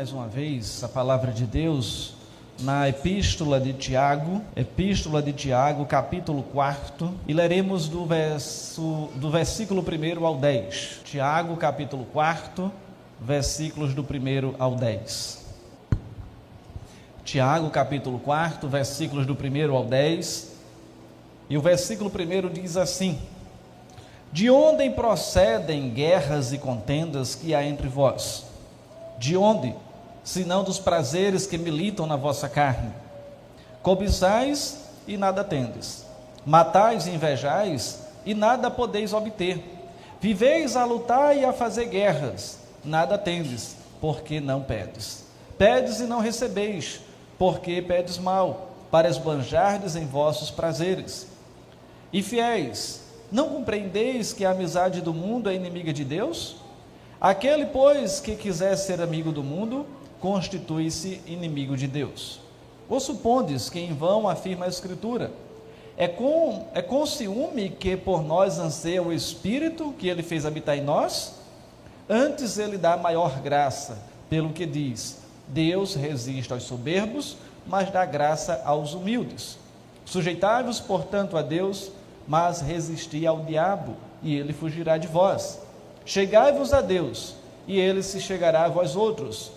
mais uma vez a palavra de Deus na Epístola de Tiago, capítulo 4, e leremos do versículo 1 ao 10. Tiago, capítulo 4, versículos do 1 ao 10. Tiago, capítulo 4, versículos do 1 ao 10, e o versículo 1 diz assim: De onde procedem guerras e contendas que há entre vós? De onde, senão dos prazeres que militam na vossa carne? Cobiçais e nada tendes, matais e invejais e nada podeis obter. Viveis a lutar e a fazer guerras, nada tendes, porque não pedes. Pedes e não recebeis, porque pedes mal, para esbanjardes em vossos prazeres. E fiéis, não compreendeis que a amizade do mundo é inimiga de Deus? Aquele, pois, que quiser ser amigo do mundo, constitui-se inimigo de Deus. Ou supondes que em vão afirma a Escritura: é com ciúme que por nós anseia o Espírito que ele fez habitar em nós? Antes ele dá maior graça, pelo que diz: Deus resiste aos soberbos, mas dá graça aos humildes. Sujeitai-vos, portanto, a Deus, mas resisti ao diabo, e ele fugirá de vós. Chegai-vos a Deus, e ele se chegará a vós outros.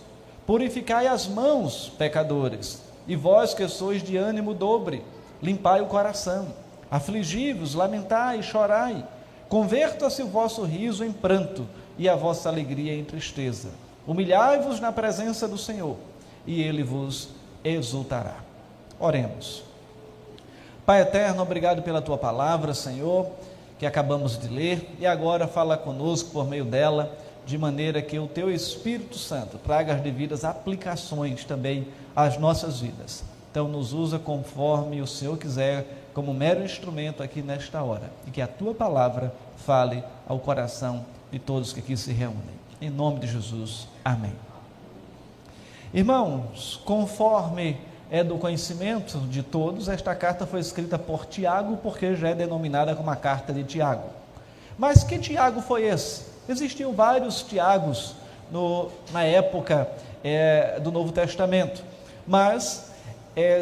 Purificai as mãos, pecadores, e vós que sois de ânimo dobre, limpai o coração. Afligi-vos, lamentai e chorai. Converta-se o vosso riso em pranto, e a vossa alegria em tristeza. Humilhai-vos na presença do Senhor, e ele vos exultará. Oremos. Pai eterno, obrigado pela tua palavra, Senhor, que acabamos de ler, e agora fala conosco por meio dela, de maneira que o teu Espírito Santo traga as devidas aplicações também às nossas vidas. Então nos usa conforme o Senhor quiser, como mero instrumento aqui nesta hora, e que a tua palavra fale ao coração de todos que aqui se reúnem. Em nome de Jesus, amém. Irmãos, conforme é do conhecimento de todos, esta carta foi escrita por Tiago, porque já é denominada como a carta de Tiago. Mas que Tiago foi esse? Existiam vários Tiagos na época do Novo Testamento, mas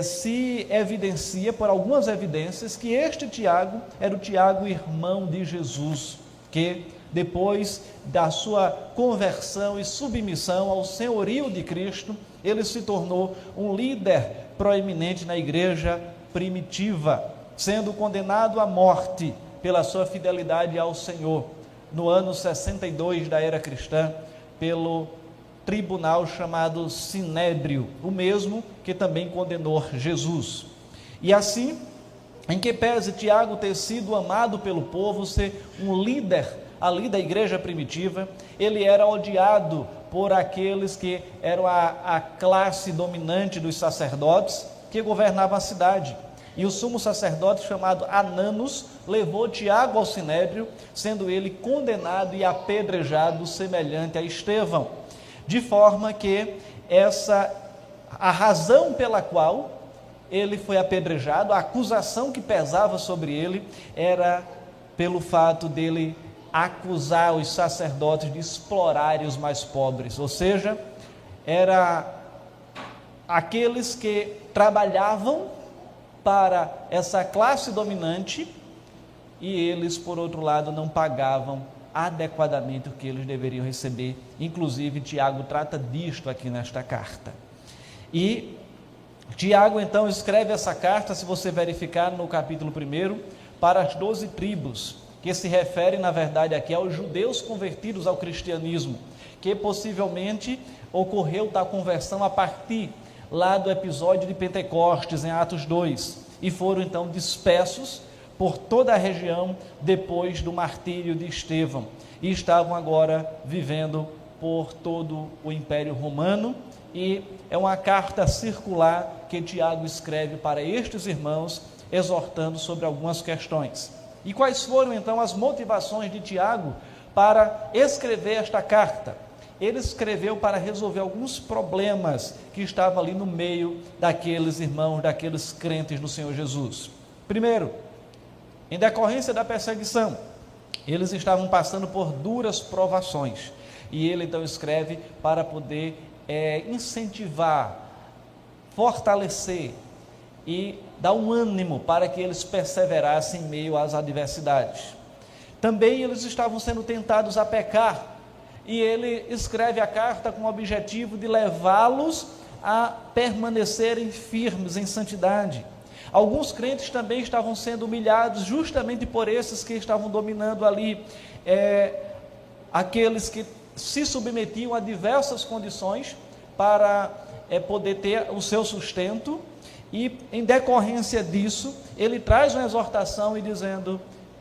se evidencia por algumas evidências que este Tiago era o Tiago, irmão de Jesus, que depois da sua conversão e submissão ao senhorio de Cristo, ele se tornou um líder proeminente na igreja primitiva, sendo condenado à morte pela sua fidelidade ao Senhor, no ano 62 da era cristã, pelo tribunal chamado Sinédrio, o mesmo que também condenou Jesus. E assim, em que pese Tiago ter sido amado pelo povo, ser um líder ali da igreja primitiva, ele era odiado por aqueles que eram a classe dominante dos sacerdotes que governavam a cidade. E o sumo sacerdote, chamado Ananos, levou Tiago ao Sinédrio, sendo ele condenado e apedrejado semelhante a Estevão. De forma que a razão pela qual ele foi apedrejado, a acusação que pesava sobre ele, era pelo fato dele acusar os sacerdotes de explorarem os mais pobres, ou seja, era aqueles que trabalhavam para essa classe dominante e eles, por outro lado, não pagavam adequadamente o que eles deveriam receber. Inclusive, Tiago trata disto aqui nesta carta. E Tiago, então, escreve essa carta, se você verificar no capítulo 1, para as 12 tribos, que se refere, na verdade, aqui aos judeus convertidos ao cristianismo, que possivelmente ocorreu da conversão a partir lá do episódio de Pentecostes, em Atos 2, e foram então dispersos por toda a região depois do martírio de Estevão, e estavam agora vivendo por todo o Império Romano, e é uma carta circular que Tiago escreve para estes irmãos, exortando sobre algumas questões. E quais foram então as motivações de Tiago para escrever esta carta? Ele escreveu para resolver alguns problemas que estavam ali no meio daqueles irmãos, daqueles crentes no Senhor Jesus. Primeiro, em decorrência da perseguição, eles estavam passando por duras provações, e ele então escreve para poder incentivar, fortalecer e dar um ânimo para que eles perseverassem em meio às adversidades. Também eles estavam sendo tentados a pecar, e ele escreve a carta com o objetivo de levá-los a permanecerem firmes em santidade. Alguns crentes também estavam sendo humilhados justamente por esses que estavam dominando ali, aqueles que se submetiam a diversas condições para poder ter o seu sustento, e em decorrência disso, ele traz uma exortação e dizendo: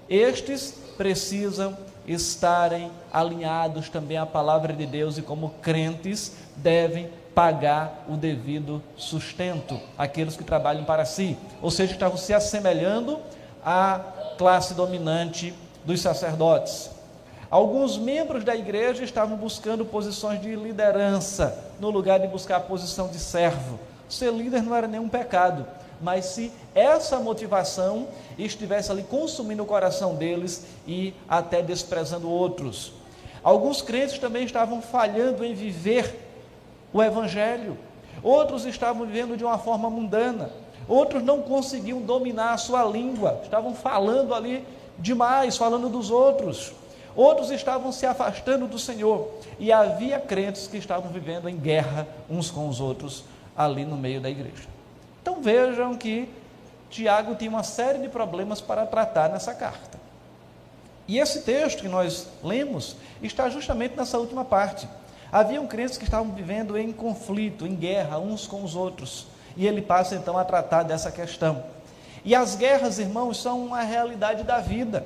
estes precisam estarem alinhados também à palavra de Deus, e como crentes devem pagar o devido sustento àqueles que trabalham para si, ou seja, estavam se assemelhando à classe dominante dos sacerdotes. Alguns membros da igreja estavam buscando posições de liderança, no lugar de buscar a posição de servo. Ser líder não era nenhum pecado, mas se essa motivação estivesse ali consumindo o coração deles e até desprezando outros. Alguns crentes também estavam falhando em viver o evangelho, outros estavam vivendo de uma forma mundana, outros não conseguiam dominar a sua língua, estavam falando ali demais, falando dos outros, outros estavam se afastando do Senhor, e havia crentes que estavam vivendo em guerra uns com os outros ali no meio da igreja. Então vejam que Tiago tinha uma série de problemas para tratar nessa carta. E esse texto que nós lemos está justamente nessa última parte. Haviam crentes que estavam vivendo em conflito, em guerra uns com os outros, e ele passa então a tratar dessa questão. E as guerras, irmãos, são uma realidade da vida.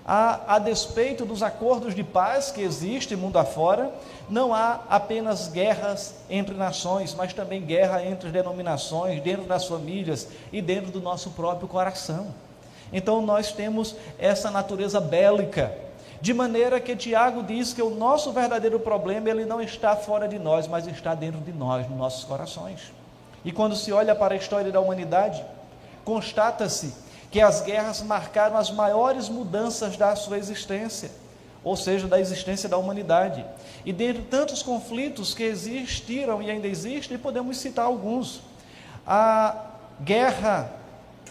A despeito dos acordos de paz que existem mundo afora, não há apenas guerras entre nações, mas também guerra entre denominações, dentro das famílias e dentro do nosso próprio coração. Então nós temos essa natureza bélica, de maneira que Tiago diz que o nosso verdadeiro problema, ele não está fora de nós, mas está dentro de nós, nos nossos corações. E quando se olha para a história da humanidade, constata-se que as guerras marcaram as maiores mudanças da sua existência, ou seja, da existência da humanidade. E dentre tantos conflitos que existiram e ainda existem, podemos citar alguns. A guerra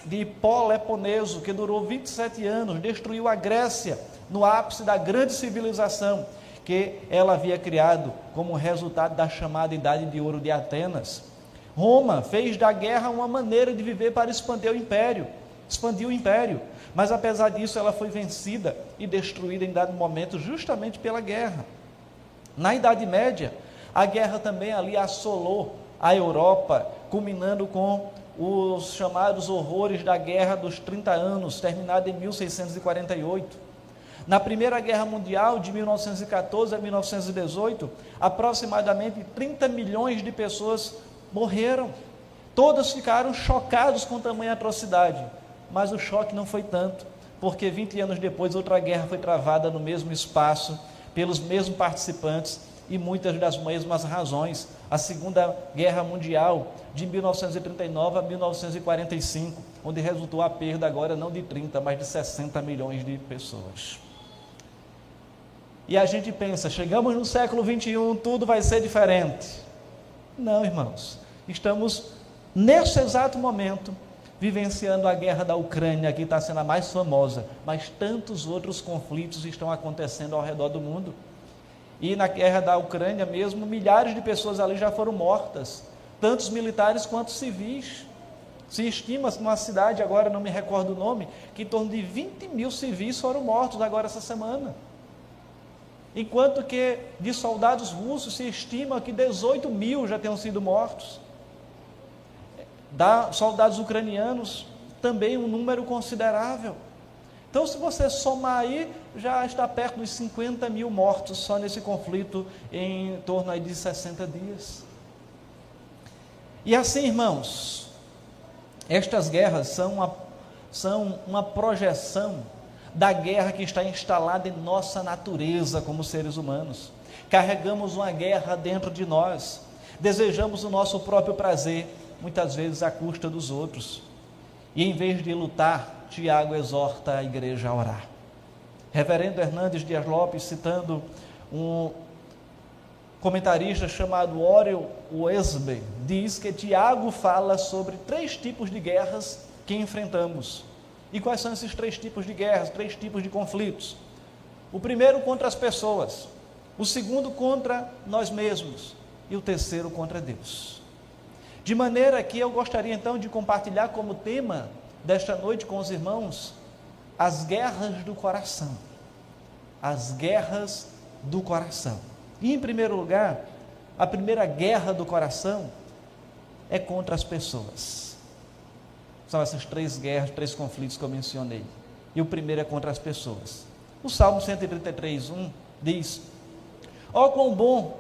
de Peloponeso, que durou 27 anos, destruiu a Grécia no ápice da grande civilização que ela havia criado como resultado da chamada Idade de Ouro de Atenas. Roma fez da guerra uma maneira de viver para expandiu o império, mas apesar disso ela foi vencida e destruída em dado momento justamente pela guerra. Na Idade Média, a guerra também ali assolou a Europa, culminando com os chamados horrores da Guerra dos 30 Anos, terminada em 1648. Na Primeira Guerra Mundial, de 1914 a 1918, aproximadamente 30 milhões de pessoas morreram. Todos ficaram chocados com tamanha atrocidade, mas o choque não foi tanto, porque 20 anos depois outra guerra foi travada no mesmo espaço, pelos mesmos participantes e muitas das mesmas razões. A Segunda Guerra Mundial, de 1939 a 1945, onde resultou a perda agora não de 30, mas de 60 milhões de pessoas. E a gente pensa, chegamos no século 21, tudo vai ser diferente. Não, irmãos, estamos nesse exato momento vivenciando a guerra da Ucrânia, que está sendo a mais famosa, mas tantos outros conflitos estão acontecendo ao redor do mundo. E na guerra da Ucrânia mesmo, milhares de pessoas ali já foram mortas, tantos militares quanto civis. Se estima numa cidade, agora não me recordo o nome, que em torno de 20 mil civis foram mortos agora essa semana. Enquanto que de soldados russos se estima que 18 mil já tenham sido mortos. Da soldados ucranianos também um número considerável. Então, se você somar aí, já está perto dos 50 mil mortos só nesse conflito em torno aí de 60 dias. E assim, irmãos, estas guerras são uma projeção da guerra que está instalada em nossa natureza como seres humanos. Carregamos uma guerra dentro de nós, desejamos o nosso próprio prazer, muitas vezes à custa dos outros. E em vez de lutar, Tiago exorta a igreja a orar. Reverendo Hernandes Dias Lopes, citando comentarista chamado Orel Weisberg diz que Tiago fala sobre 3 tipos de guerras que enfrentamos. E quais são esses 3 tipos de guerras, 3 tipos de conflitos? O primeiro contra as pessoas, o segundo contra nós mesmos e o terceiro contra Deus. De maneira que eu gostaria então de compartilhar como tema desta noite com os irmãos as guerras do coração. As guerras do coração. E em primeiro lugar, a primeira guerra do coração é contra as pessoas. São essas 3 guerras, 3 conflitos que eu mencionei. E o primeiro é contra as pessoas. O Salmo 133:1 diz: ó quão bom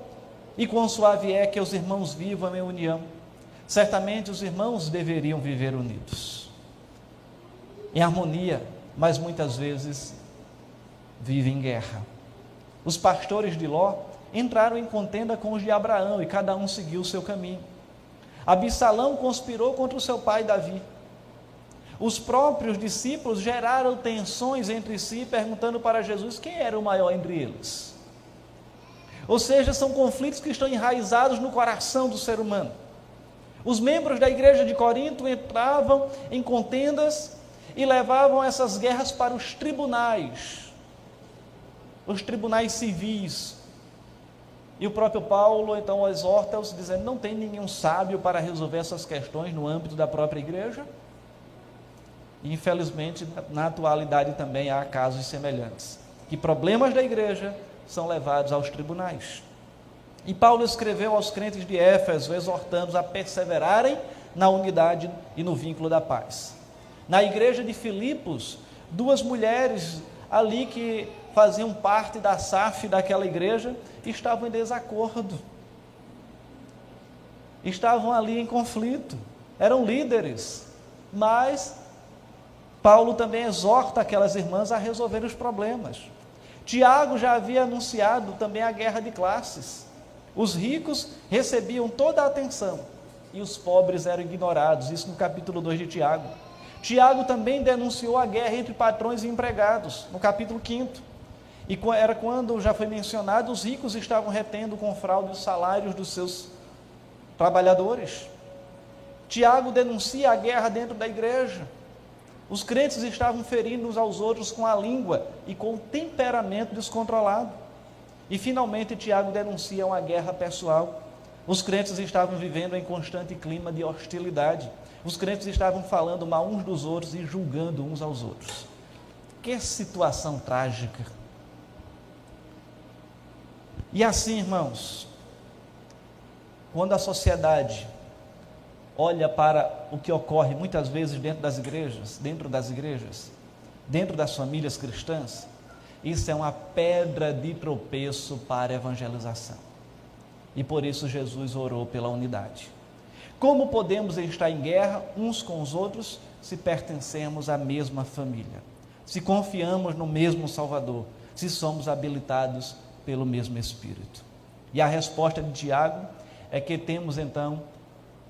e quão suave é que os irmãos vivam em união. Certamente os irmãos deveriam viver unidos, em harmonia, mas muitas vezes vivem em guerra. Os pastores de Ló entraram em contenda com os de Abraão e cada um seguiu o seu caminho. Absalão conspirou contra o seu pai Davi. Os próprios discípulos geraram tensões entre si, perguntando para Jesus quem era o maior entre eles. Ou seja, são conflitos que estão enraizados no coração do ser humano. Os membros da igreja de Corinto entravam em contendas e levavam essas guerras para os tribunais civis. E o próprio Paulo então exorta-os dizendo: não tem nenhum sábio para resolver essas questões no âmbito da própria igreja? E infelizmente na atualidade também há casos semelhantes, que problemas da igreja são levados aos tribunais. E Paulo escreveu aos crentes de Éfeso, exortando-os a perseverarem na unidade e no vínculo da paz. Na igreja de Filipos, 2 mulheres ali que faziam parte da SAF daquela igreja, estavam em desacordo, estavam ali em conflito, eram líderes, mas Paulo também exorta aquelas irmãs a resolver os problemas. Tiago já havia anunciado também a guerra de classes. Os ricos recebiam toda a atenção e os pobres eram ignorados, isso no capítulo 2 de Tiago. Tiago também denunciou a guerra entre patrões e empregados, no capítulo 5. E era quando já foi mencionado, os ricos estavam retendo com fraude os salários dos seus trabalhadores. Tiago denuncia a guerra dentro da igreja. Os crentes estavam ferindo uns aos outros com a língua e com o temperamento descontrolado. E finalmente Tiago denuncia uma guerra pessoal. Os crentes estavam vivendo em constante clima de hostilidade. Os crentes estavam falando mal uns dos outros e julgando uns aos outros. Que situação trágica. E assim, irmãos, quando a sociedade olha para o que ocorre muitas vezes dentro das igrejas, dentro das famílias cristãs, isso é uma pedra de tropeço para a evangelização. E por isso Jesus orou pela unidade. Como podemos estar em guerra uns com os outros se pertencemos à mesma família, se confiamos no mesmo Salvador, se somos habilitados pelo mesmo Espírito? E a resposta de Tiago é que temos então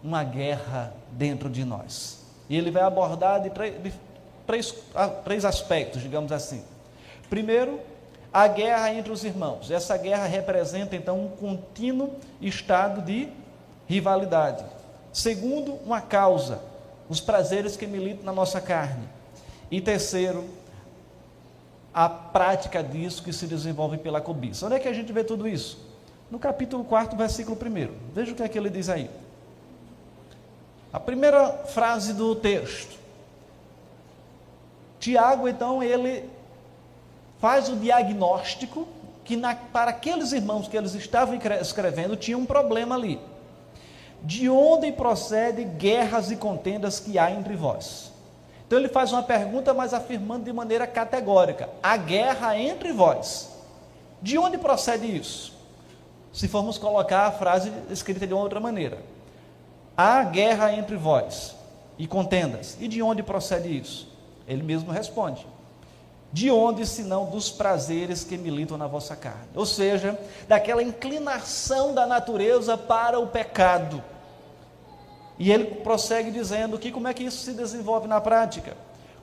uma guerra dentro de nós. E ele vai abordar de três aspectos, digamos assim. Primeiro, a guerra entre os irmãos. Essa guerra representa então um contínuo estado de rivalidade. Segundo, uma causa, os prazeres que militam na nossa carne. E terceiro, a prática disso que se desenvolve pela cobiça. Onde é que a gente vê tudo isso? No capítulo 4, versículo 1. Veja o que é que ele diz aí. A primeira frase do texto. Tiago, então, ele faz o diagnóstico que para aqueles irmãos que eles estavam escrevendo, tinha um problema ali. De onde procede guerras e contendas que há entre vós? Então ele faz uma pergunta, mas afirmando de maneira categórica: a guerra entre vós. De onde procede isso? Se formos colocar a frase escrita de uma outra maneira: há guerra entre vós e contendas. E de onde procede isso? Ele mesmo responde: de onde, senão dos prazeres que militam na vossa carne? Ou seja, daquela inclinação da natureza para o pecado. E ele prossegue dizendo que como é que isso se desenvolve na prática?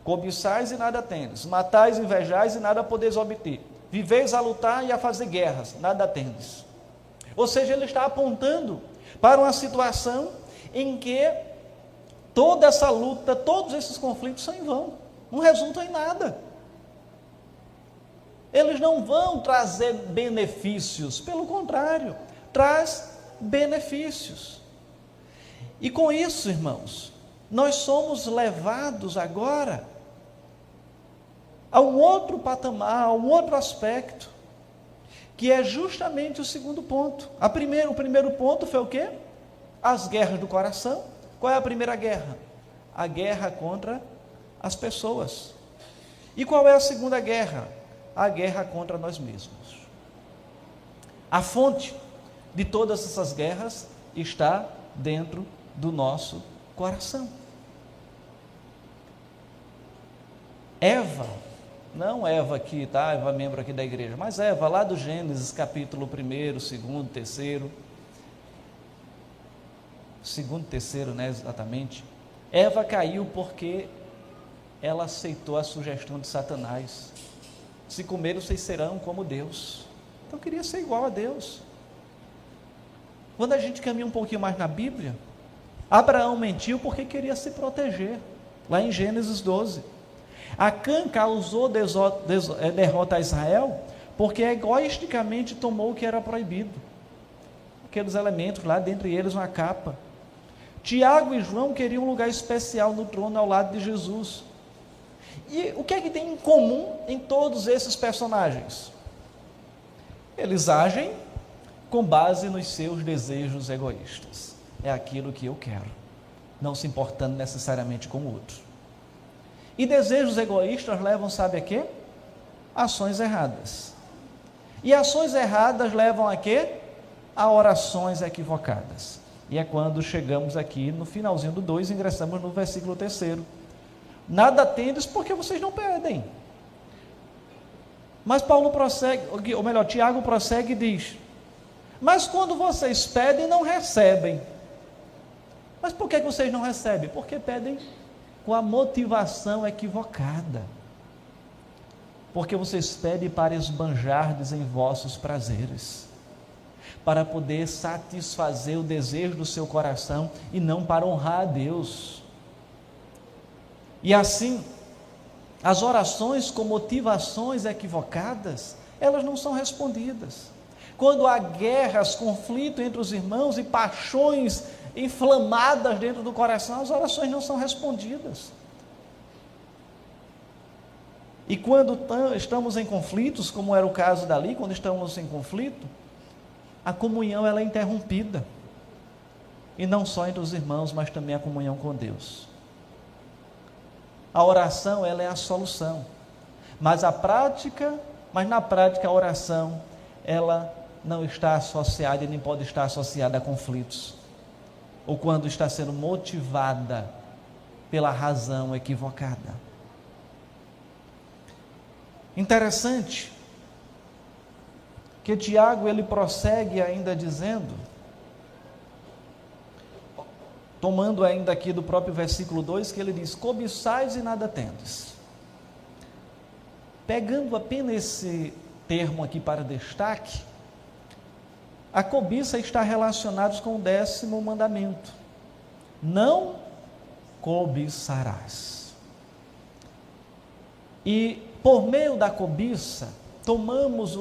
Cobiçais e nada tendes, matais, invejais e nada podeis obter, viveis a lutar e a fazer guerras, nada tendes. Ou seja, ele está apontando para uma situação em que toda essa luta, todos esses conflitos são em vão, não resultam em nada. Eles não vão trazer benefícios, pelo contrário, traz benefícios. E com isso, irmãos, nós somos levados agora a um outro patamar, a um outro aspecto, que é justamente o segundo ponto. O primeiro ponto foi o quê? As guerras do coração. Qual é a primeira guerra? A guerra contra as pessoas. E qual é a segunda guerra? A guerra contra nós mesmos. A fonte de todas essas guerras está dentro do nosso coração. Eva, não Eva aqui, tá? Eva membro aqui da igreja, mas Eva lá do Gênesis, capítulo 1º, 2º, 3º, 2º, 3º, né, exatamente. Eva caiu porque ela aceitou a sugestão de Satanás. Se comerem, vocês serão como Deus. Então queria ser igual a Deus. Quando a gente caminha um pouquinho mais na Bíblia, Abraão mentiu porque queria se proteger, lá em Gênesis 12. Acã causou derrota a Israel porque egoisticamente tomou o que era proibido, aqueles elementos lá, dentre eles uma capa. Tiago e João queriam um lugar especial no trono ao lado de Jesus. E o que é que tem em comum em todos esses personagens? Eles agem com base nos seus desejos egoístas. É aquilo que eu quero, não se importando necessariamente com o outro. E desejos egoístas levam, sabe a quê? Ações erradas. E ações erradas levam a quê? A orações equivocadas. E é quando chegamos aqui no finalzinho do 2, ingressamos no versículo 3. Nada tendes porque vocês não pedem. Mas Paulo prossegue, ou melhor, Tiago prossegue e diz: mas quando vocês pedem, não recebem. Mas por que vocês não recebem? Porque pedem com a motivação equivocada. Porque vocês pedem para esbanjardes em vossos prazeres, para poder satisfazer o desejo do seu coração e não para honrar a Deus. E assim, as orações com motivações equivocadas, elas não são respondidas. Quando há guerras, conflito entre os irmãos e paixões inflamadas dentro do coração, as orações não são respondidas. E quando estamos em conflitos, como era o caso dali, quando estamos em conflito, a comunhão ela é interrompida. E não só entre os irmãos, mas também a comunhão com Deus. A oração ela é a solução. Mas na prática a oração ela não está associada e nem pode estar associada a conflitos. Ou quando está sendo motivada pela razão equivocada. Interessante que Tiago ele prossegue ainda dizendo, tomando ainda aqui do próprio versículo 2, que ele diz: cobiçais e nada tendes. Pegando apenas esse termo aqui para destaque, a cobiça está relacionada com o 10º mandamento: não cobiçarás. E por meio da cobiça, tomamos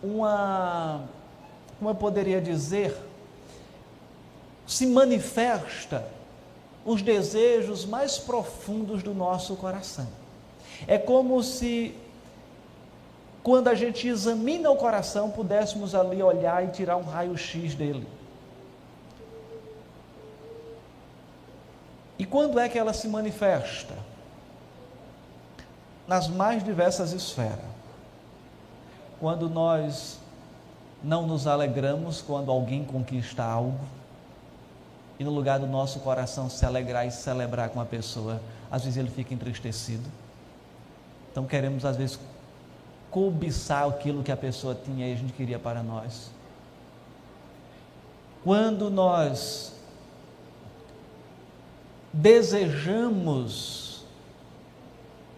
como eu poderia dizer, se manifesta os desejos mais profundos do nosso coração. É como se, quando a gente examina o coração, pudéssemos ali olhar e tirar um raio-x dele. E quando é que ela se manifesta? Nas mais diversas esferas. Quando nós não nos alegramos quando alguém conquista algo, e no lugar do nosso coração se alegrar e celebrar com a pessoa, às vezes ele fica entristecido. Então queremos às vezes cobiçar aquilo que a pessoa tinha e a gente queria para nós. Quando nós desejamos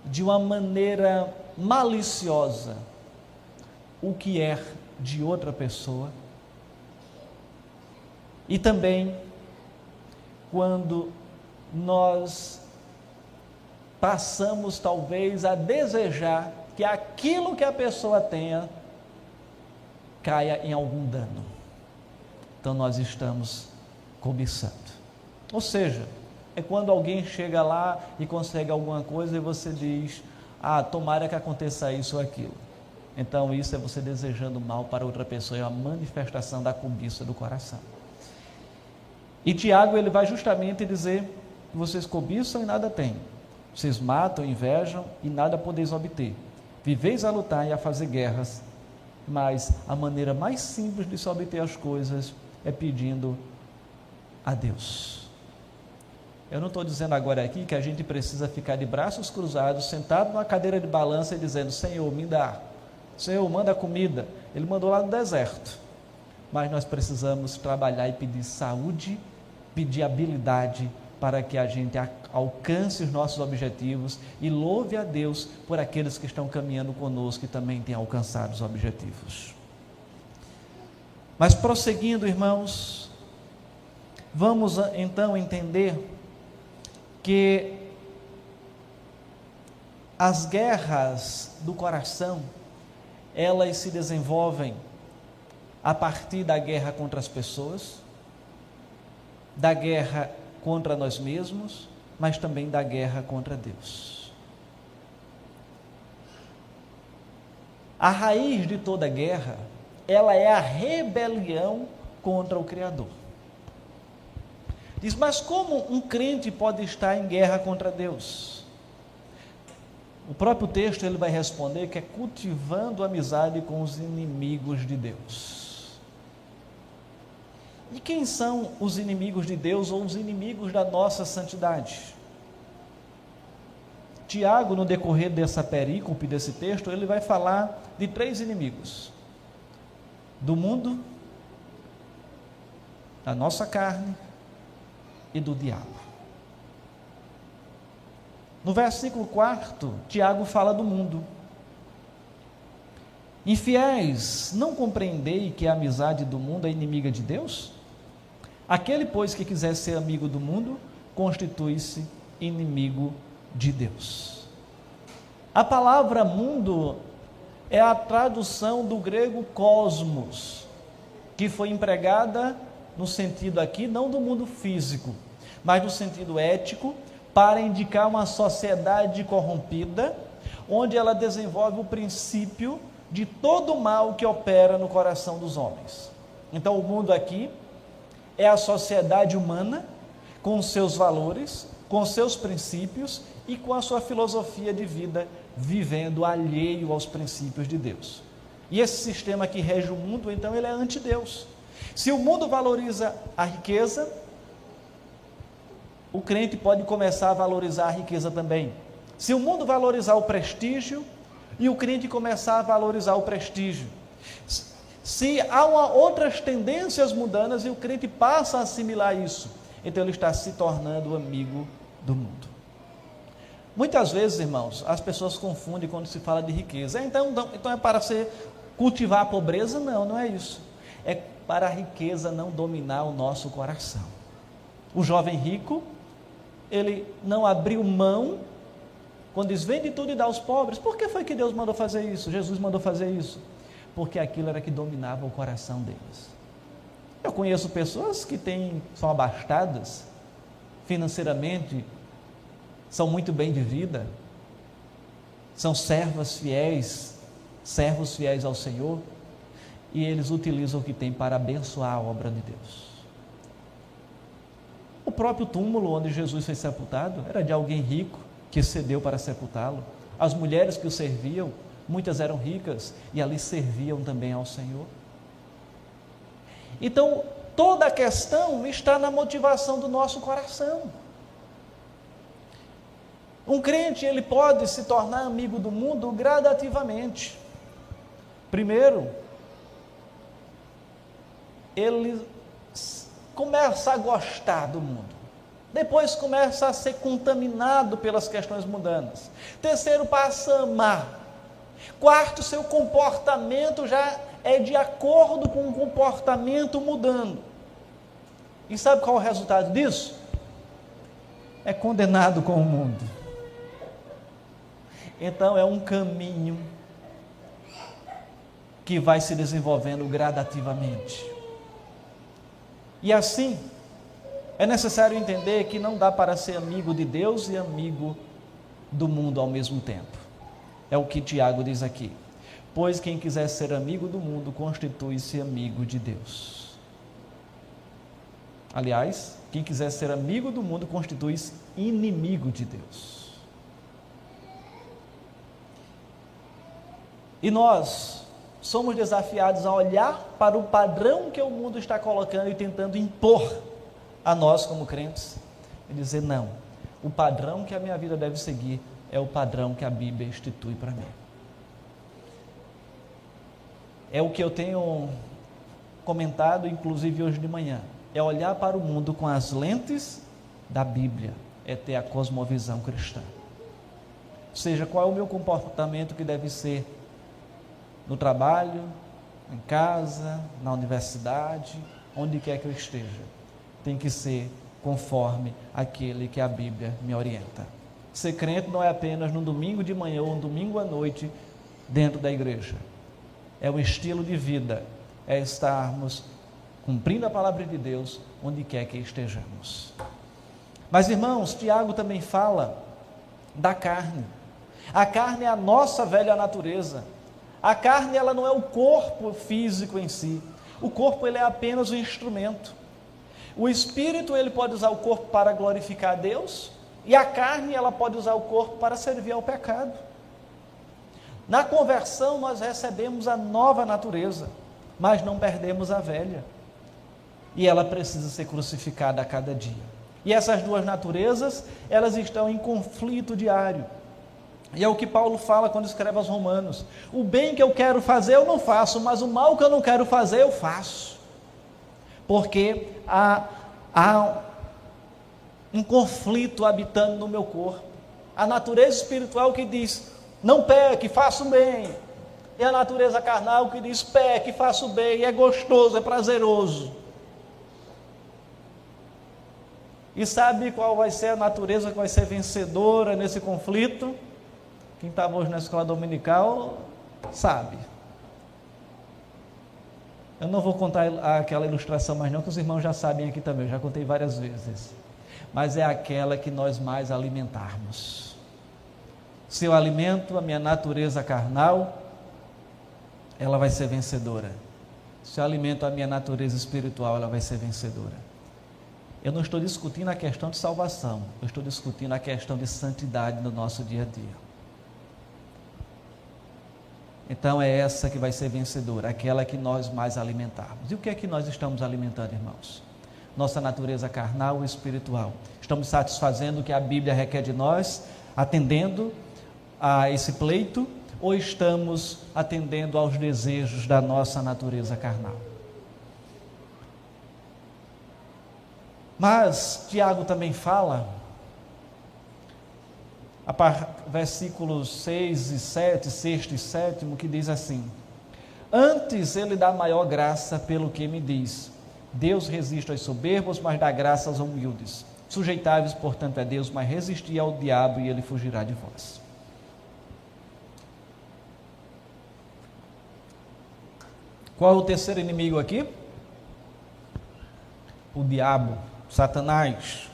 de uma maneira maliciosa o que é de outra pessoa. E também quando nós passamos talvez a desejar que aquilo que a pessoa tenha caia em algum dano. Então nós estamos cobiçando. Ou seja, é quando alguém chega lá e consegue alguma coisa e você diz: tomara que aconteça isso ou aquilo. Então isso é você desejando mal para outra pessoa, é uma manifestação da cobiça do coração. E Tiago, ele vai justamente dizer: vocês cobiçam e nada têm, vocês matam, invejam e nada podeis obter, viveis a lutar e a fazer guerras, mas a maneira mais simples de se obter as coisas é pedindo a Deus. Eu não estou dizendo agora aqui que a gente precisa ficar de braços cruzados, sentado numa cadeira de balança e dizendo: Senhor, me dá, Senhor, manda comida. Ele mandou lá no deserto. Mas nós precisamos trabalhar e pedir saúde, pedir habilidade para que a gente alcance os nossos objetivos e louve a Deus por aqueles que estão caminhando conosco e também têm alcançado os objetivos. Mas prosseguindo, irmãos, vamos então entender que as guerras do coração, elas se desenvolvem a partir da guerra contra as pessoas, da guerra contra nós mesmos, mas também da guerra contra Deus. A raiz de toda guerra, ela é a rebelião contra o Criador. Diz: mas como um crente pode estar em guerra contra Deus? O próprio texto ele vai responder que é cultivando amizade com os inimigos de Deus. E quem são os inimigos de Deus ou os inimigos da nossa santidade? Tiago, no decorrer dessa perícope, desse texto, ele vai falar de 3 inimigos: do mundo, da nossa carne e do diabo. No versículo 4, Tiago fala do mundo. Infiéis, não compreendei que a amizade do mundo é inimiga de Deus? Aquele, pois, que quiser ser amigo do mundo, constitui-se inimigo de Deus. A palavra mundo é a tradução do grego cosmos, que foi empregada no sentido aqui, não do mundo físico, mas no sentido ético, para indicar uma sociedade corrompida, onde ela desenvolve o princípio de todo o mal que opera no coração dos homens. Então, o mundo aqui é a sociedade humana, com seus valores, com seus princípios e com a sua filosofia de vida, vivendo alheio aos princípios de Deus. E esse sistema que rege o mundo, então, ele é anti-Deus. Se o mundo valoriza a riqueza, o crente pode começar a valorizar a riqueza também. Se o mundo valorizar o prestígio, e o crente começar a valorizar o prestígio. Se há outras tendências mundanas e o crente passa a assimilar isso, então ele está se tornando amigo do mundo. Muitas vezes, irmãos, as pessoas confundem quando se fala de riqueza. Então é para você cultivar a pobreza? Não, não é isso. É para a riqueza não dominar o nosso coração. O jovem rico, ele não abriu mão, quando diz: vende tudo e dá aos pobres. Por que foi que Deus mandou fazer isso? Jesus mandou fazer isso? Porque aquilo era que dominava o coração deles. Eu conheço pessoas que são abastadas financeiramente, são muito bem de vida, são servos fiéis ao Senhor, e eles utilizam o que têm para abençoar a obra de Deus. O próprio túmulo onde Jesus foi sepultado era de alguém rico que cedeu para sepultá-lo. As mulheres que o serviam, muitas eram ricas e ali serviam também ao Senhor. Então, toda a questão está na motivação do nosso coração. Um crente, ele pode se tornar amigo do mundo gradativamente. Primeiro, ele começa a gostar do mundo. Depois começa a ser contaminado pelas questões mundanas. Terceiro, passa a amar. Quarto, seu comportamento já é de acordo com o comportamento mudando. E sabe qual é o resultado disso? É condenado com o mundo. Então é um caminho que vai se desenvolvendo gradativamente. E assim, é necessário entender que não dá para ser amigo de Deus e amigo do mundo ao mesmo tempo. É o que Tiago diz aqui. Pois quem quiser ser amigo do mundo, constitui-se amigo de Deus. Aliás, quem quiser ser amigo do mundo, constitui-se inimigo de Deus. E nós somos desafiados a olhar para o padrão que o mundo está colocando e tentando impor a nós como crentes, e dizer: não, o padrão que a minha vida deve seguir é o padrão que a Bíblia institui para mim. É o que eu tenho comentado, inclusive hoje de manhã, é olhar para o mundo com as lentes da Bíblia, é ter a cosmovisão cristã. Ou seja, qual é o meu comportamento que deve ser no trabalho, em casa, na universidade, onde quer que eu esteja, tem que ser conforme aquele que a Bíblia me orienta. Ser crente não é apenas no domingo de manhã ou no domingo à noite dentro da igreja. É um estilo de vida, é estarmos cumprindo a palavra de Deus onde quer que estejamos. Mas, irmãos, Tiago também fala da carne. A carne é a nossa velha natureza. A carne, ela não é o corpo físico em si. O corpo, ele é apenas um instrumento. O espírito, ele pode usar o corpo para glorificar a Deus, e a carne, ela pode usar o corpo para servir ao pecado. Na conversão, nós recebemos a nova natureza, mas não perdemos a velha. E ela precisa ser crucificada a cada dia. E essas duas naturezas, elas estão em conflito diário. E é o que Paulo fala quando escreve aos Romanos: o bem que eu quero fazer eu não faço, mas o mal que eu não quero fazer eu faço. Porque há um conflito habitando no meu corpo. A natureza espiritual que diz: não peque, faça o bem. E a natureza carnal que diz: peque, faça o bem, é gostoso, é prazeroso. E sabe qual vai ser a natureza que vai ser vencedora nesse conflito? Quem estava hoje na escola dominical sabe. Eu não vou contar aquela ilustração mais não, que os irmãos já sabem aqui também, eu já contei várias vezes. Mas é aquela que nós mais alimentarmos. Se eu alimento a minha natureza carnal, ela vai ser vencedora. Se eu alimento a minha natureza espiritual, ela vai ser vencedora. Eu não estou discutindo a questão de salvação, eu estou discutindo a questão de santidade no nosso dia a dia. Então é essa que vai ser vencedora, aquela que nós mais alimentarmos. E o que é que nós estamos alimentando, irmãos? Nossa natureza carnal ou espiritual. Estamos satisfazendo o que a Bíblia requer de nós, atendendo a esse pleito, ou estamos atendendo aos desejos da nossa natureza carnal? Mas Tiago também fala, versículos 6 e 7, 6 e 7, que diz assim: antes ele dá maior graça pelo que me diz, Deus resiste aos soberbos, mas dá graça aos humildes. Sujeitai-vos, portanto, a Deus, mas resisti ao diabo e ele fugirá de vós. Qual é o terceiro inimigo aqui? O diabo, Satanás.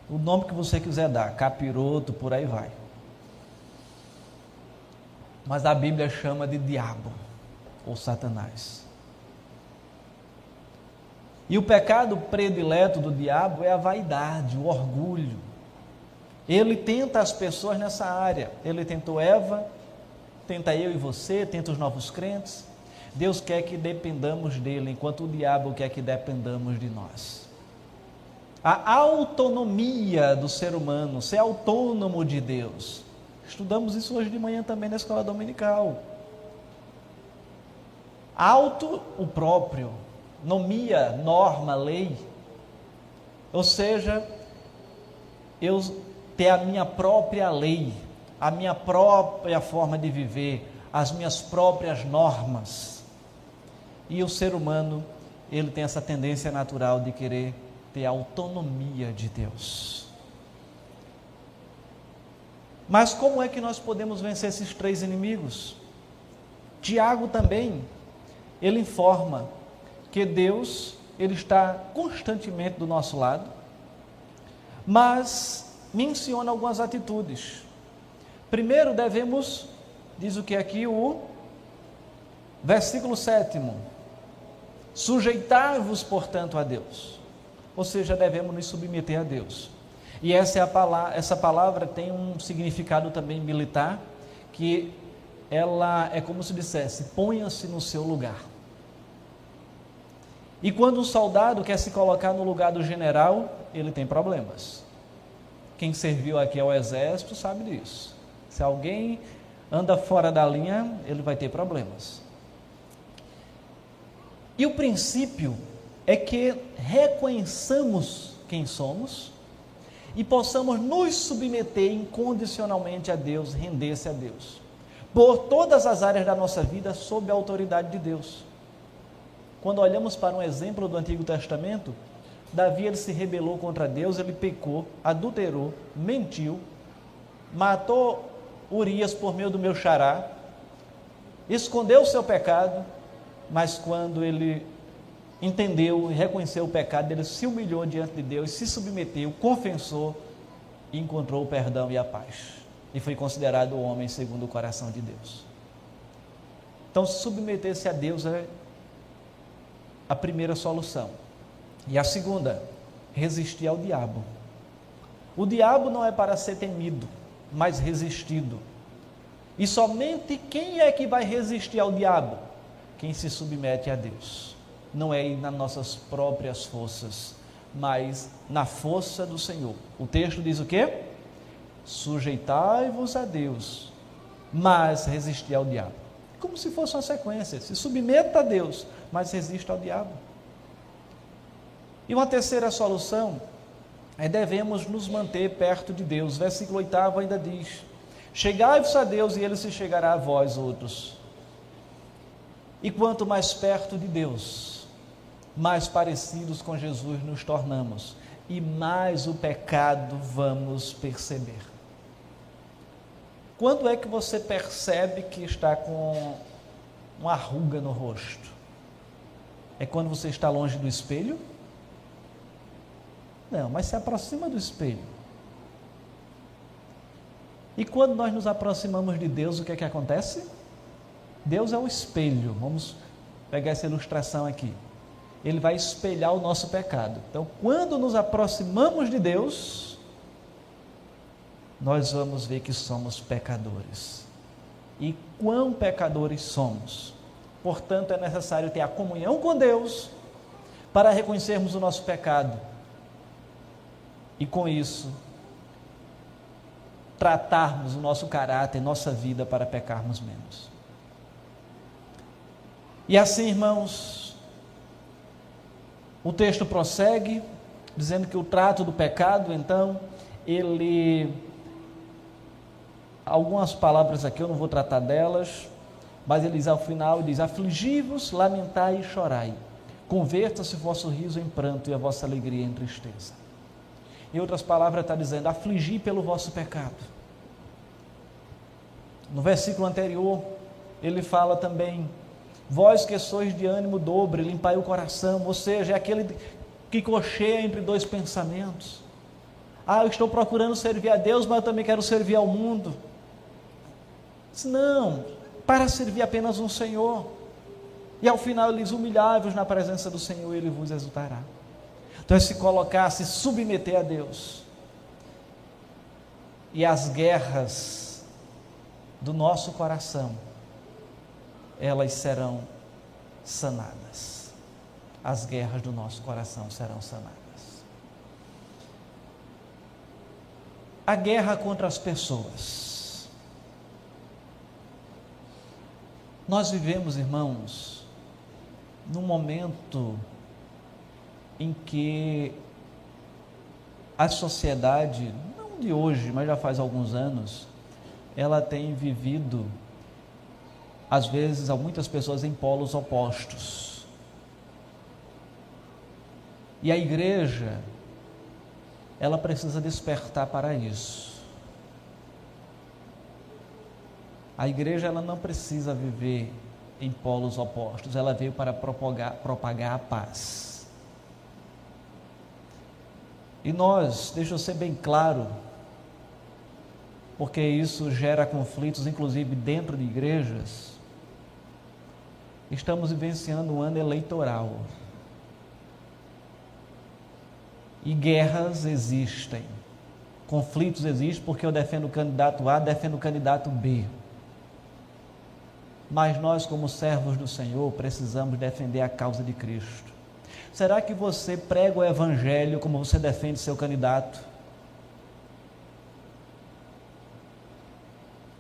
O nome que você quiser dar, capiroto, por aí vai. Mas a Bíblia chama de diabo, ou Satanás. E o pecado predileto do diabo é a vaidade, o orgulho. Ele tenta as pessoas nessa área. Ele tentou Eva, tenta eu e você, tenta os novos crentes. Deus quer que dependamos dele, enquanto o diabo quer que dependamos de nós. A autonomia do ser humano, ser autônomo de Deus. Estudamos isso hoje de manhã também na escola dominical. Auto, o próprio. Nomia, norma, lei. Ou seja, eu ter a minha própria lei, a minha própria forma de viver, as minhas próprias normas. E o ser humano, ele tem essa tendência natural de querer ter a autonomia de Deus. Mas como é que nós podemos vencer esses três inimigos? Tiago também, ele informa que Deus, ele está constantemente do nosso lado, mas menciona algumas atitudes. Primeiro devemos, diz o que aqui o versículo 7º, sujeitai-vos, portanto, a Deus. Ou seja, devemos nos submeter a Deus. E essa palavra tem um significado também militar, que ela é como se dissesse, ponha-se no seu lugar. E quando um soldado quer se colocar no lugar do general, ele tem problemas. Quem serviu aqui ao exército sabe disso. Se alguém anda fora da linha, ele vai ter problemas. E o princípio é que reconheçamos quem somos e possamos nos submeter incondicionalmente a Deus, render-se a Deus, por todas as áreas da nossa vida, sob a autoridade de Deus. Quando olhamos para um exemplo do Antigo Testamento, Davi, ele se rebelou contra Deus, ele pecou, adulterou, mentiu, matou Urias por meio do meu xará, escondeu o seu pecado, mas quando ele entendeu e reconheceu o pecado, ele se humilhou diante de Deus, se submeteu, confessou e encontrou o perdão e a paz. E foi considerado o homem segundo o coração de Deus. Então, submeter-se a Deus é a primeira solução. E a segunda, resistir ao diabo. O diabo não é para ser temido, mas resistido. E somente quem é que vai resistir ao diabo? Quem se submete a Deus. Não é nas nossas próprias forças, mas na força do Senhor. O texto diz o quê? Sujeitai-vos a Deus, mas resisti ao diabo. Como se fosse uma sequência. Se submeta a Deus, mas resista ao diabo. E uma terceira solução é devemos nos manter perto de Deus. Versículo 8 ainda diz: chegai-vos a Deus e Ele se chegará a vós outros. E quanto mais perto de Deus, mais parecidos com Jesus nos tornamos, e mais o pecado vamos perceber. Quando é que você percebe que está com uma ruga no rosto? É quando você está longe do espelho? Não, mas se aproxima do espelho. E quando nós nos aproximamos de Deus, o que é que acontece? Deus é o espelho. Vamos pegar essa ilustração aqui. Ele vai espelhar o nosso pecado. Então, quando nos aproximamos de Deus, nós vamos ver que somos pecadores. E quão pecadores somos. Portanto, é necessário ter a comunhão com Deus para reconhecermos o nosso pecado. E com isso, tratarmos o nosso caráter, nossa vida para pecarmos menos. E assim, irmãos, o texto prossegue, dizendo que o trato do pecado, então, algumas palavras aqui eu não vou tratar delas, mas ele diz ao final, diz: afligi-vos, lamentai e chorai, converta-se o vosso riso em pranto e a vossa alegria em tristeza. Em outras palavras está dizendo, afligi pelo vosso pecado. No versículo anterior, ele fala também, vós que sois de ânimo dobre, limpai o coração, ou seja, é aquele que cocheia entre dois pensamentos. Eu estou procurando servir a Deus, mas eu também quero servir ao mundo. Não, para servir apenas um Senhor. E ao final ele diz, humilhai-vos na presença do Senhor e Ele vos exaltará. Então é se colocar, se submeter a Deus. E as guerras do nosso coração, elas serão sanadas. As guerras do nosso coração serão sanadas. A guerra contra as pessoas. Nós vivemos, irmãos, num momento em que a sociedade, não de hoje, mas já faz alguns anos, ela tem vivido às vezes, há muitas pessoas em polos opostos. E a igreja, ela precisa despertar para isso. A igreja, ela não precisa viver em polos opostos, ela veio para propagar a paz. E nós, deixa eu ser bem claro, porque isso gera conflitos, inclusive dentro de igrejas, estamos vivenciando um ano eleitoral. E guerras existem, conflitos existem, porque eu defendo o candidato A, defendo o candidato B. Mas nós, como servos do Senhor, precisamos defender a causa de Cristo. Será que você prega o evangelho como você defende seu candidato?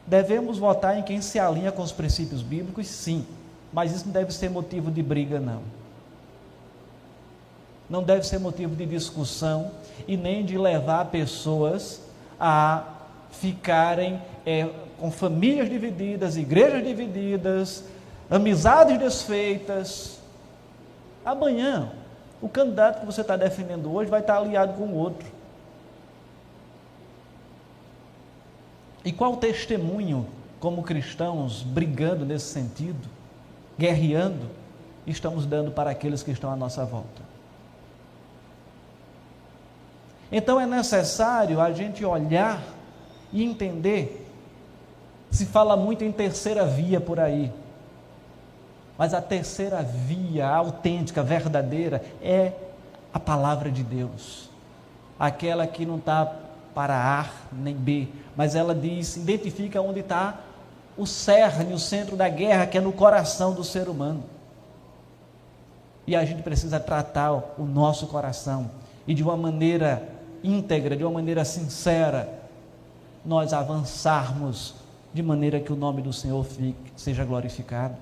Devemos votar em quem se alinha com os princípios bíblicos, sim, mas isso não deve ser motivo de briga, não. Não deve ser motivo de discussão e nem de levar pessoas a ficarem com famílias divididas, igrejas divididas, amizades desfeitas. Amanhã, o candidato que você está defendendo hoje vai estar aliado com o outro. E qual testemunho, como cristãos, brigando nesse sentido, guerreando, estamos dando para aqueles que estão à nossa volta? Então é necessário a gente olhar e entender. Se fala muito em terceira via por aí, mas a terceira via autêntica, verdadeira, é a palavra de Deus, aquela que não está para A nem B, mas ela diz, identifica onde está o cerne, o centro da guerra, que é no coração do ser humano. E a gente precisa tratar o nosso coração, e de uma maneira íntegra, de uma maneira sincera, nós avançarmos de maneira que o nome do Senhor seja glorificado.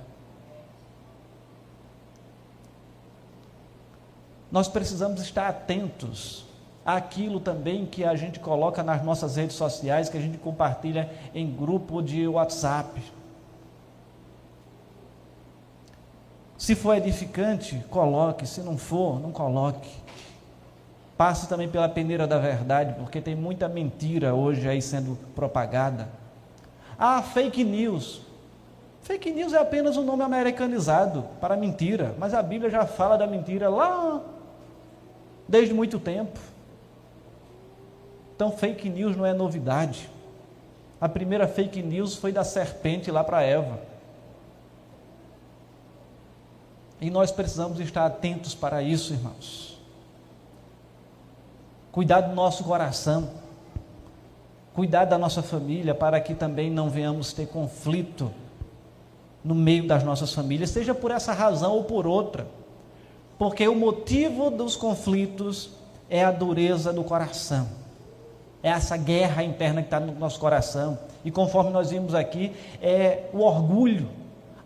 Nós precisamos estar atentos àquilo também que a gente coloca nas nossas redes sociais, que a gente compartilha em grupo de WhatsApp. Se for edificante, coloque, se não for, não coloque. Passe também pela peneira da verdade, porque tem muita mentira hoje aí sendo propagada. Ah, fake news. Fake news é apenas um nome americanizado para mentira, mas a Bíblia já fala da mentira lá desde muito tempo. Então fake news não é novidade. A primeira fake news foi da serpente lá para Eva. E nós precisamos estar atentos para isso, irmãos. Cuidar do nosso coração, cuidar da nossa família, para que também não venhamos ter conflito no meio das nossas famílias, seja por essa razão ou por outra, porque o motivo dos conflitos é a dureza do coração, é essa guerra interna que está no nosso coração, e conforme nós vimos aqui, é o orgulho.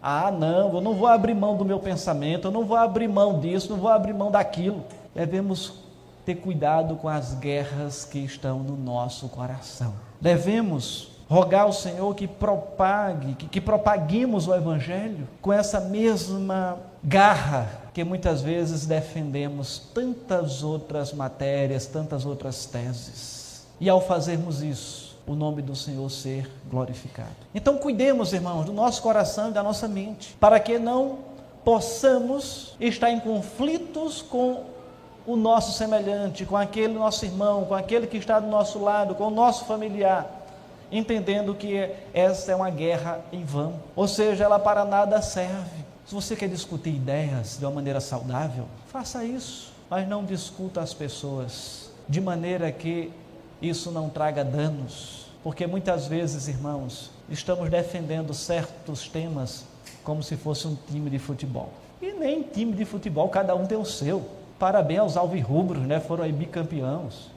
Ah, não, eu não vou abrir mão do meu pensamento, eu não vou abrir mão disso, não vou abrir mão daquilo. Devemos ter cuidado com as guerras que estão no nosso coração. Devemos rogar ao Senhor que propaguemos o Evangelho com essa mesma garra que muitas vezes defendemos tantas outras matérias, tantas outras teses. E ao fazermos isso, o nome do Senhor ser glorificado. Então cuidemos, irmãos, do nosso coração e da nossa mente, para que não possamos estar em conflitos com o nosso semelhante, com aquele nosso irmão, com aquele que está do nosso lado, com o nosso familiar, entendendo que essa é uma guerra em vão, ou seja, ela para nada serve. Se você quer discutir ideias de uma maneira saudável, faça isso, mas não discuta as pessoas, de maneira que isso não traga danos, porque muitas vezes, irmãos, estamos defendendo certos temas como se fosse um time de futebol, e nem time de futebol, cada um tem o seu. Parabéns aos alvirrubros, né? Foram aí bicampeões.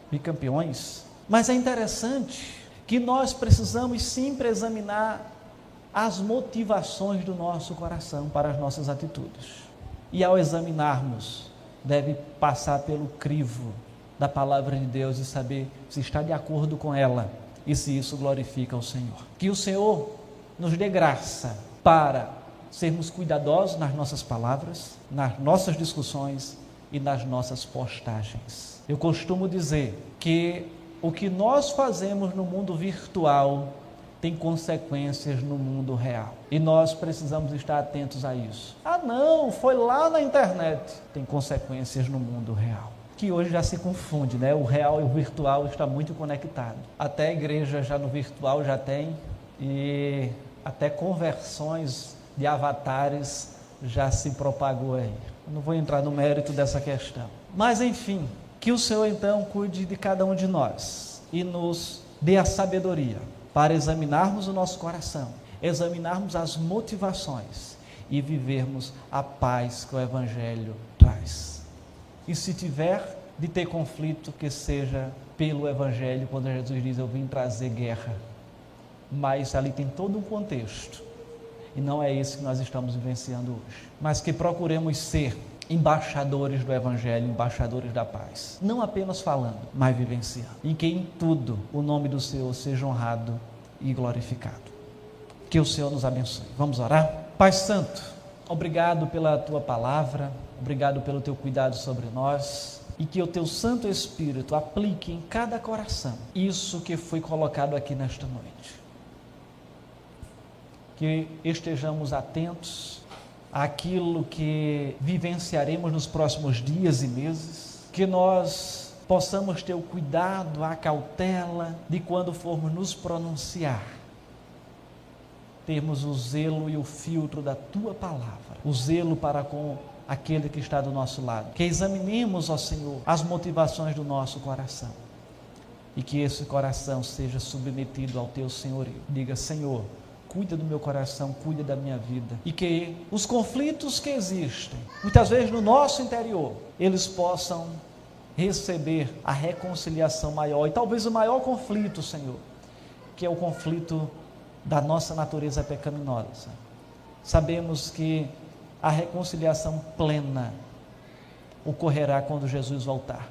Mas é interessante que nós precisamos sempre examinar as motivações do nosso coração para as nossas atitudes. E ao examinarmos, deve passar pelo crivo da palavra de Deus e saber se está de acordo com ela e se isso glorifica o Senhor. Que o Senhor nos dê graça para sermos cuidadosos nas nossas palavras, nas nossas discussões e nas nossas postagens. Eu costumo dizer que o que nós fazemos no mundo virtual tem consequências no mundo real. E nós precisamos estar atentos a isso. Ah, não, foi lá na internet. Tem consequências no mundo real. Que hoje já se confunde, né? O real e o virtual está muito conectado. Até a igreja já no virtual já tem, e até conversões de avatares já se propagou aí. Eu não vou entrar no mérito dessa questão. Mas enfim, que o Senhor então cuide de cada um de nós e nos dê a sabedoria para examinarmos o nosso coração, examinarmos as motivações e vivermos a paz que o Evangelho traz. E se tiver de ter conflito, que seja pelo Evangelho, quando Jesus diz: eu vim trazer guerra. Mas ali tem todo um contexto, e não é esse que nós estamos vivenciando hoje. Mas que procuremos ser embaixadores do Evangelho, embaixadores da paz. Não apenas falando, mas vivenciando. E que em tudo o nome do Senhor seja honrado e glorificado. Que o Senhor nos abençoe. Vamos orar? Pai Santo, obrigado pela Tua palavra, obrigado pelo Teu cuidado sobre nós, e que o Teu Santo Espírito aplique em cada coração isso que foi colocado aqui nesta noite. Que estejamos atentos àquilo que vivenciaremos nos próximos dias e meses, que nós possamos ter o cuidado, a cautela de quando formos nos pronunciar, termos o zelo e o filtro da Tua palavra, o zelo para com aquele que está do nosso lado. Que examinemos, ó Senhor, as motivações do nosso coração e que esse coração seja submetido ao Teu senhorio. Diga: Senhor, cuida do meu coração, cuida da minha vida, e que os conflitos que existem, muitas vezes no nosso interior, eles possam receber a reconciliação maior, e talvez o maior conflito, Senhor, que é o conflito da nossa natureza pecaminosa. Sabemos que a reconciliação plena ocorrerá quando Jesus voltar,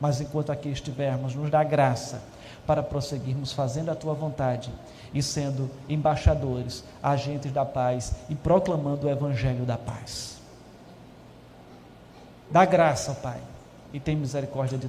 mas enquanto aqui estivermos, nos dá graça para prosseguirmos fazendo a Tua vontade e sendo embaixadores, agentes da paz e proclamando o Evangelho da paz. Dá graça, Pai, e tem misericórdia de